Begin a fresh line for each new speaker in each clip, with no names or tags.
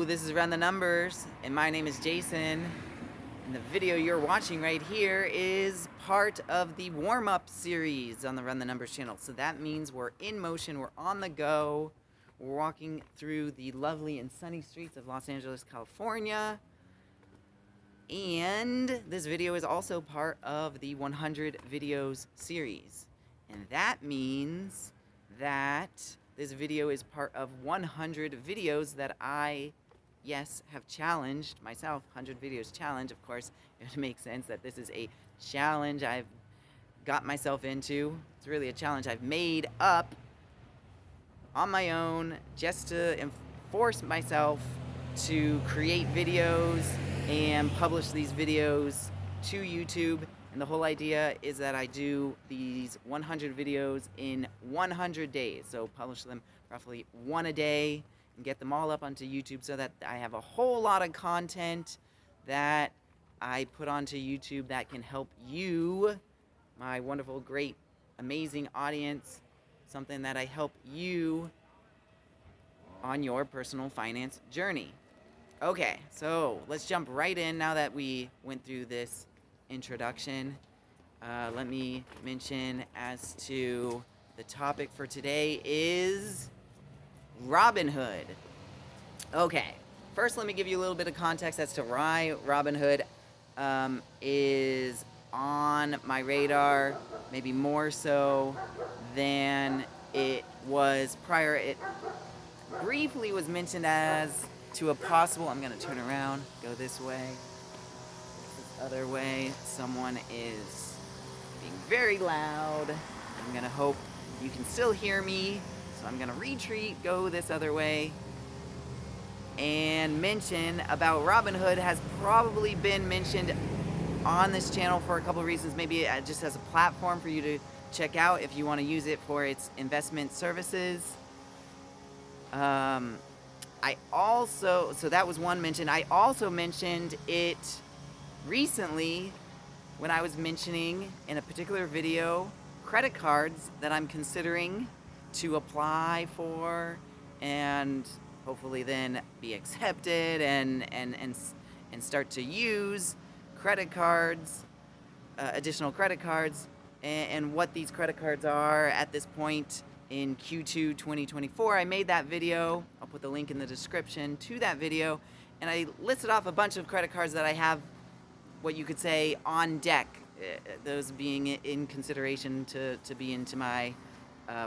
this is Run the Numbers, and my name is Jason. And the video you're watching right here is part of the warm-up series on the Run the Numbers channel. So that means we're in motion, we're on the go, we're walking through the lovely and sunny streets of Los Angeles, California. And this video is also part of the 100 videos series. And that means that this video is part of 100 videos that I, yes, have challenged myself. 100 videos challenge, of course. It makes sense that this is a challenge I've got myself into. It's really a challenge I've made up on my own just to force myself to create videos and publish these videos to YouTube. And the whole idea is that I do these 100 videos in 100 days. So publish them roughly one a day and get them all up onto YouTube so that I have a whole lot of content that I put onto YouTube that can help you, my wonderful, great, amazing audience, something that I help you on your personal finance journey. Okay, so let's jump right in now that we went through this introduction. Let me mention as to the topic for today is Robinhood. Okay, first let me give you a little bit of context as to why Robinhood is on my radar, maybe more so than it was prior. It briefly was mentioned as to a possible, I'm going to turn around, go this way, this other way. Someone is being very loud. I'm going to hope you can still hear me. So I'm going to retreat, go this other way, and mention about Robinhood has probably been mentioned on this channel for a couple of reasons. Maybe just as a platform for you to check out if you want to use it for its investment services. So that was one mention. I also mentioned it recently when I was mentioning in a particular video credit cards that I'm considering to apply for and hopefully then be accepted and start to use credit cards, additional credit cards, and what these credit cards are at this point in Q2 2024. I made that video. I'll put the link in the description to that video. And I listed off a bunch of credit cards that I have, what you could say, on deck. Those being in consideration to be into my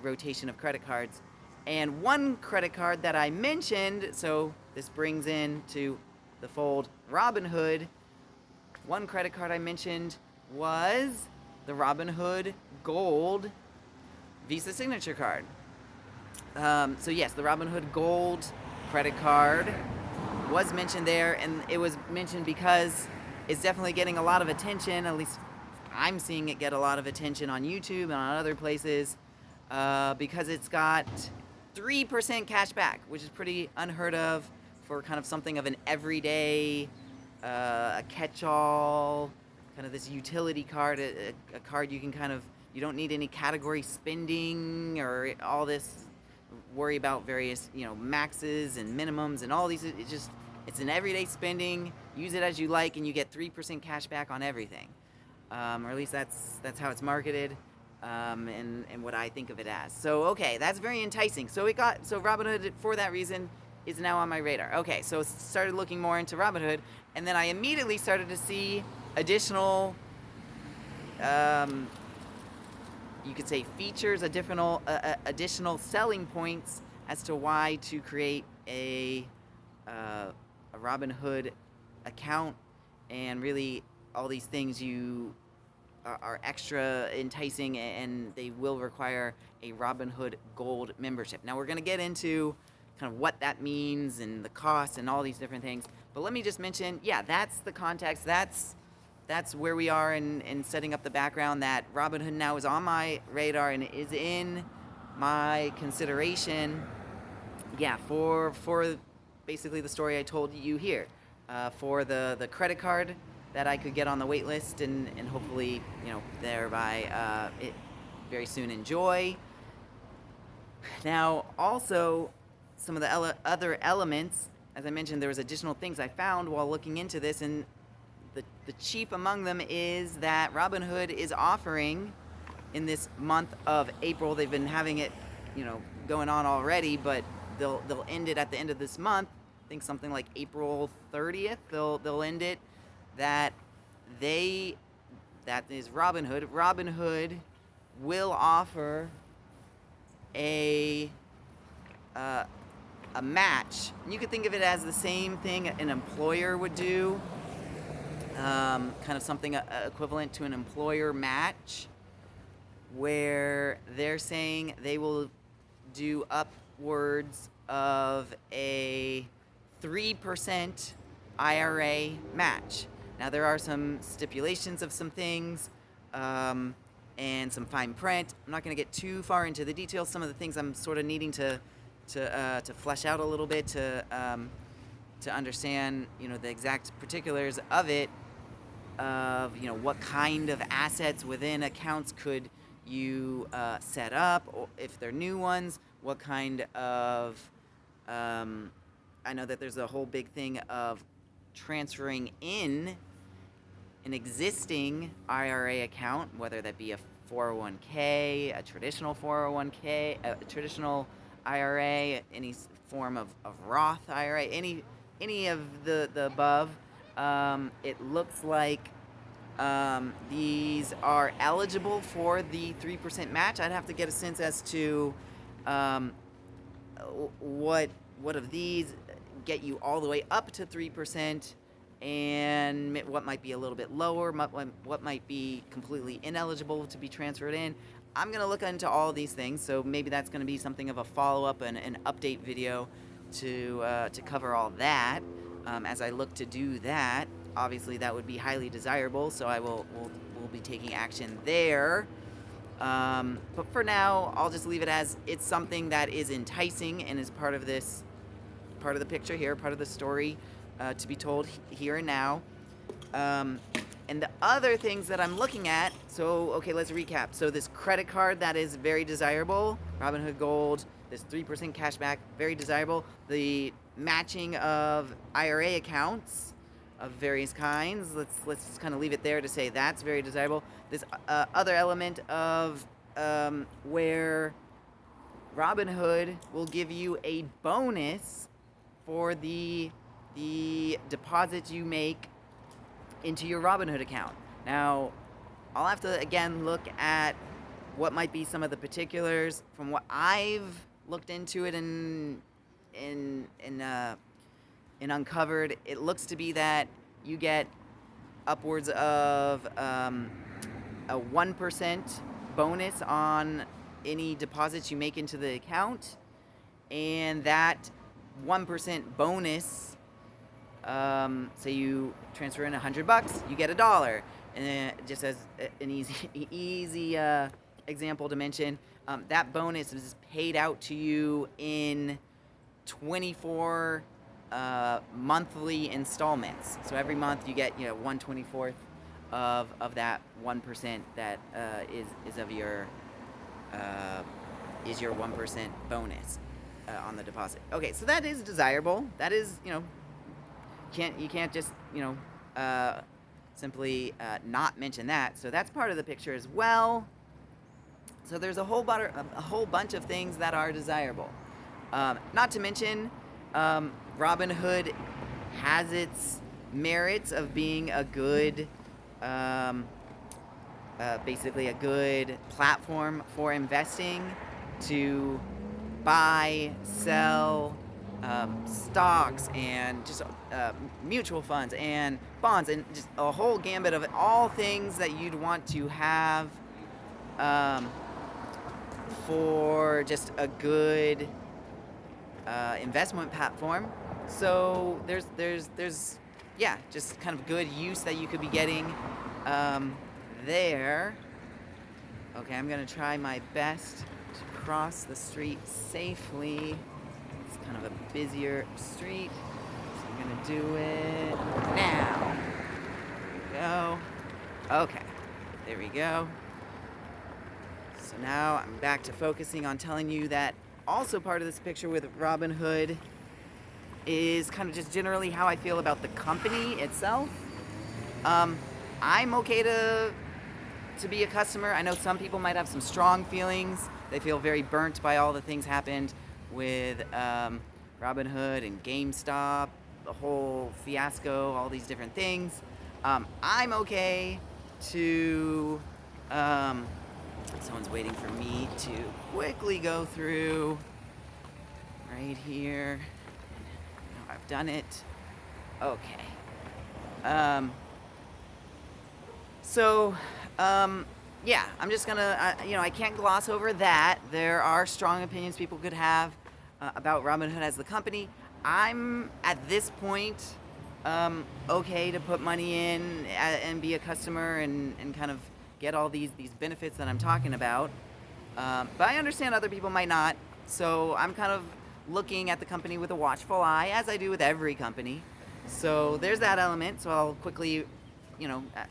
rotation of credit cards. And one credit card that I mentioned, so this brings in to the fold Robinhood. One credit card I mentioned was the Robinhood Gold Visa Signature Card. So yes, the Robinhood Gold credit card was mentioned there, and it was mentioned because it's definitely getting a lot of attention. At least I'm seeing it get a lot of attention on YouTube and on other places because it's got 3% cash back, which is pretty unheard of for kind of something of an everyday, a catch-all, kind of this utility card, a card you can kind of, you don't need any category spending or all this worry about various, maxes and minimums and all these. It's an everyday spending. Use it as you like, and you get 3% cash back on everything. Or at least that's how it's marketed, and what I think of it as. So okay, that's very enticing. So Robinhood, for that reason, is now on my radar. Okay, so started looking more into Robinhood, and then I immediately started to see additional, you could say, features, additional selling points as to why to create a Robinhood account, and really all these things are extra enticing, and they will require a Robinhood Gold membership. Now we're going to get into kind of what that means and the cost and all these different things, but let me just mention, yeah, that's the context. That's where we are in setting up the background, that Robinhood now is on my radar and is in my consideration, yeah, for basically the story I told you here, for the credit card that I could get on the wait list and hopefully, thereby it very soon enjoy. Now, also, some of the other elements as I mentioned, there was additional things I found while looking into this, and the chief among them is that Robinhood is offering in this month of April. They've been having it, going on already, but they'll end it at the end of this month. I think something like April 30th. They'll end it. That is Robinhood. Robinhood will offer a match. You could think of it as the same thing an employer would do, kind of something equivalent to an employer match, where they're saying they will do upwards of a 3% IRA match. Now, there are some stipulations of some things, and some fine print. I'm not going to get too far into the details. Some of the things I'm sort of needing to flesh out a little bit to understand, the exact particulars of it, of what kind of assets within accounts could you set up, or if they're new ones, what kind of I know that there's a whole big thing of transferring in an existing IRA account, whether that be a 401k, a traditional 401k, a traditional IRA, any form of Roth IRA, any of the above. It looks like these are eligible for the 3% match. I'd have to get a sense as to what of these get you all the way up to 3%, and what might be a little bit lower, what might be completely ineligible to be transferred in. I'm going to look into all of these things, so maybe that's going to be something of a follow-up and an update video to cover all that. As I look to do that, obviously that would be highly desirable, so we'll be taking action there. But for now, I'll just leave it as it's something that is enticing and is part of the picture here, part of the story to be told here and now. And the other things that I'm looking at, so, okay, let's recap. So this credit card that is very desirable, Robinhood Gold, this 3% cashback, very desirable. The matching of IRA accounts of various kinds, let's just kind of leave it there to say that's very desirable. This other element of where Robinhood will give you a bonus for the deposits you make into your Robinhood account. Now, I'll have to again look at what might be some of the particulars. From what I've looked into it and uncovered, it looks to be that you get upwards of a 1% bonus on any deposits you make into the account, and that 1% bonus, say you transfer in $100, you get $1. And just as an easy example to mention, that bonus is paid out to you in 24 monthly installments. So every month you get 1/24 of that 1% that is of your is your 1% bonus on the deposit. Okay, so that is desirable. That is, you can't just simply not mention that. So that's part of the picture as well. So there's a whole bunch of things that are desirable. Not to mention, Robinhood has its merits of being a good, basically a good platform for investing, to buy, sell stocks and just mutual funds and bonds and just a whole gambit of all things that you'd want to have for just a good investment platform. So there's just kind of good use that you could be getting there. Okay, I'm gonna try my best to cross the street safely. It's kind of a busier street, so I'm gonna do it now. There we go. Okay, there we go. So now I'm back to focusing on telling you that also part of this picture with Robinhood is kind of just generally how I feel about the company itself. Um, I'm okay to be a customer. I know some people might have some strong feelings. They feel very burnt by all the things happened with Robinhood and GameStop, the whole fiasco, all these different things. I'm okay to. Someone's waiting for me to quickly go through right here. I've done it. Okay. Um, So, yeah, I'm just gonna, I can't gloss over that. There are strong opinions people could have about Robinhood as the company. I'm at this point okay to put money in and be a customer and kind of get all these benefits that I'm talking about. But I understand other people might not. So I'm kind of looking at the company with a watchful eye, as I do with every company. So there's that element. So I'll quickly,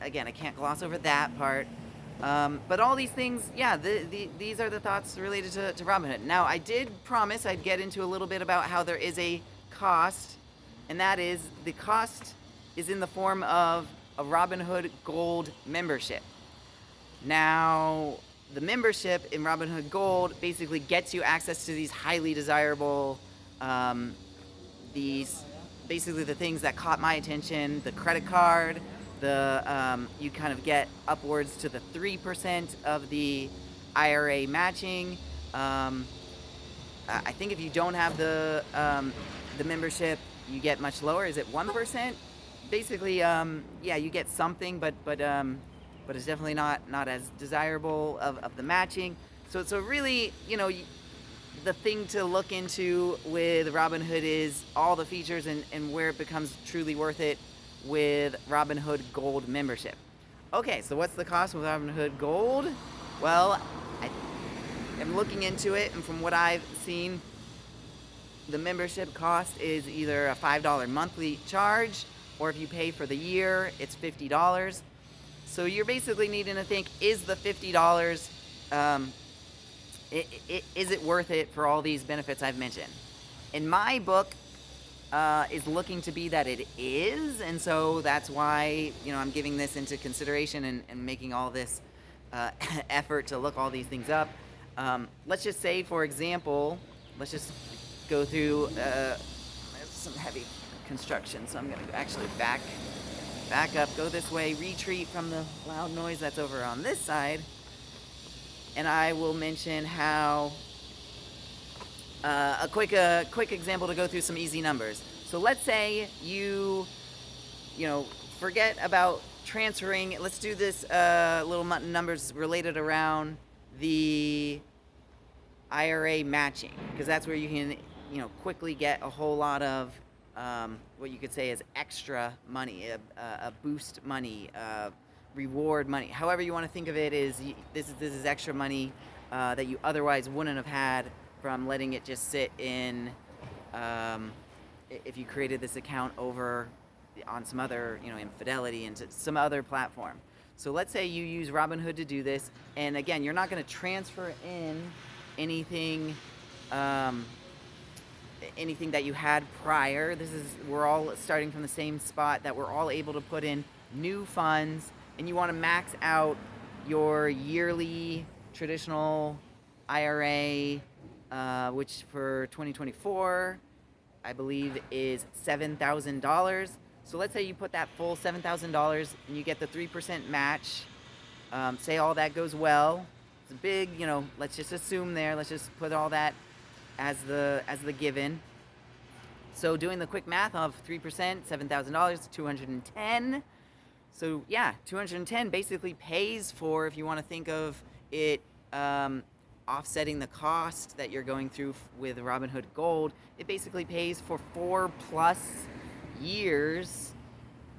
again, I can't gloss over that part. But all these things, yeah, these are the thoughts related to Robinhood. Now, I did promise I'd get into a little bit about how there is a cost, and that is the cost is in the form of a Robinhood Gold membership. Now, the membership in Robinhood Gold basically gets you access to these highly desirable, these basically the things that caught my attention: the credit card, you kind of get upwards to the 3% of the IRA matching. I think if you don't have the membership, you get much lower. Is it 1%? Basically, yeah, you get something, but it's definitely not as desirable of the matching. So really, the thing to look into with Robinhood is all the features and where it becomes truly worth it with Robinhood Gold membership. Okay, so what's the cost with Robinhood Gold? Well, I am looking into it, and from what I've seen, the membership cost is either a $5 monthly charge, or if you pay for the year, it's $50. So you're basically needing to think, is the $50, is it worth it for all these benefits I've mentioned? In my book, is looking to be that it is, and so that's why I'm giving this into consideration and making all this effort to look all these things up. Let's just say, for example, let's just go through some heavy construction, so I'm going to actually back up, go this way, retreat from the loud noise that's over on this side, and I will mention how a quick example to go through some easy numbers. So let's say you forget about transferring. Let's do this little numbers related around the IRA matching, because that's where you can quickly get a whole lot of what you could say is extra money, a boost money, reward money. However you want to think of it, this is extra money that you otherwise wouldn't have had from letting it just sit in, if you created this account over on some other, Infidelity and some other platform. So let's say you use Robinhood to do this, and again, you're not going to transfer in anything, anything that you had prior. We're all starting from the same spot, that we're all able to put in new funds, and you want to max out your yearly traditional IRA, which for 2024, I believe is $7,000. So let's say you put that full $7,000 and you get the 3% match. Say all that goes well. It's a big, let's just assume there. Let's just put all that as the given. So doing the quick math of 3%, $7,000, 210. So yeah, 210 basically pays for, if you want to think of it, offsetting the cost that you're going through with Robinhood Gold, it basically pays for 4+ years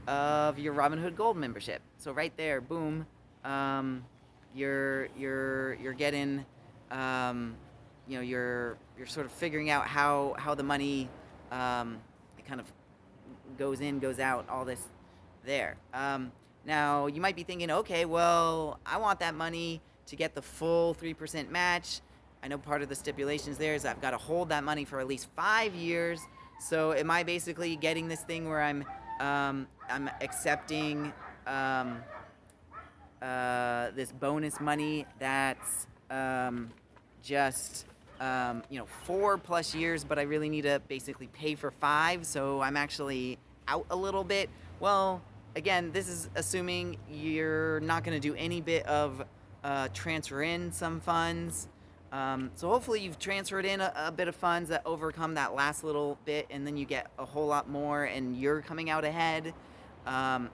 of your Robinhood Gold membership. So right there, boom, you're getting, you're sort of figuring out how the money it kind of goes in, goes out, all this there. Now you might be thinking, okay, well, I want that money to get the full 3% match. I know part of the stipulations there is I've got to hold that money for at least 5 years. So am I basically getting this thing where I'm accepting this bonus money that's just 4+ years, but I really need to basically pay for 5, so I'm actually out a little bit? Well, again, this is assuming you're not going to do any bit of transfer in some funds. So hopefully you've transferred in a bit of funds that overcome that last little bit, and then you get a whole lot more and you're coming out ahead.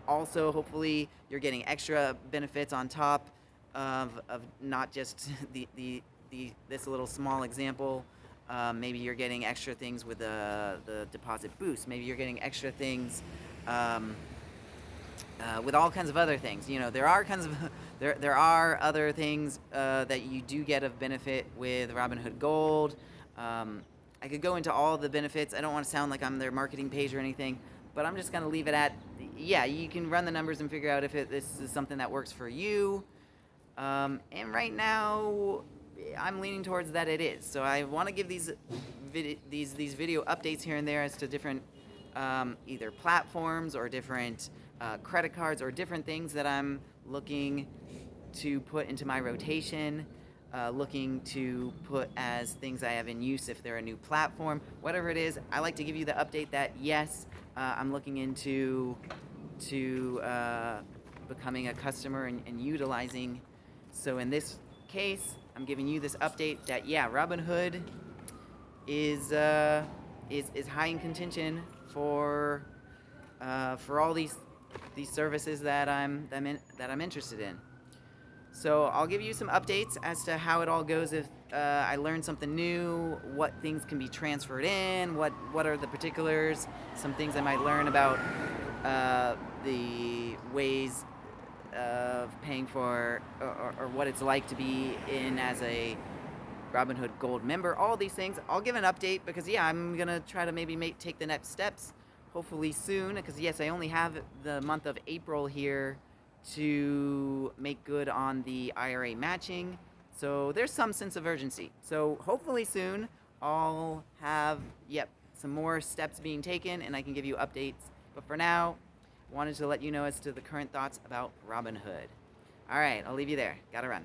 Also, hopefully you're getting extra benefits on top of not just this little small example. Maybe you're getting extra things with the deposit boost. Maybe you're getting extra things with all kinds of other things. There are kinds of there are other things that you do get of benefit with Robinhood Gold. I could go into all the benefits. I don't want to sound like I'm their marketing page or anything, but I'm just going to leave it at, yeah, you can run the numbers and figure out if this is something that works for you. And right now, I'm leaning towards that it is. So I want to give these video updates here and there as to different either platforms or different credit cards or different things that I'm looking to put into my rotation, looking to put as things I have in use if they're a new platform. Whatever it is, I like to give you the update that yes, I'm looking into becoming a customer and utilizing. So in this case, I'm giving you this update that yeah, Robinhood is high in contention for all these services that I'm interested in. So I'll give you some updates as to how it all goes if I learn something new, what things can be transferred in, what are the particulars, some things I might learn about the ways of paying for or what it's like to be in as a Robinhood Gold member, all these things. I'll give an update because yeah, I'm gonna try to maybe take the next steps hopefully soon, because yes, I only have the month of April here to make good on the IRA matching. So there's some sense of urgency. So hopefully soon I'll have, some more steps being taken and I can give you updates. But for now, wanted to let you know as to the current thoughts about Robinhood. All right, I'll leave you there. Gotta run.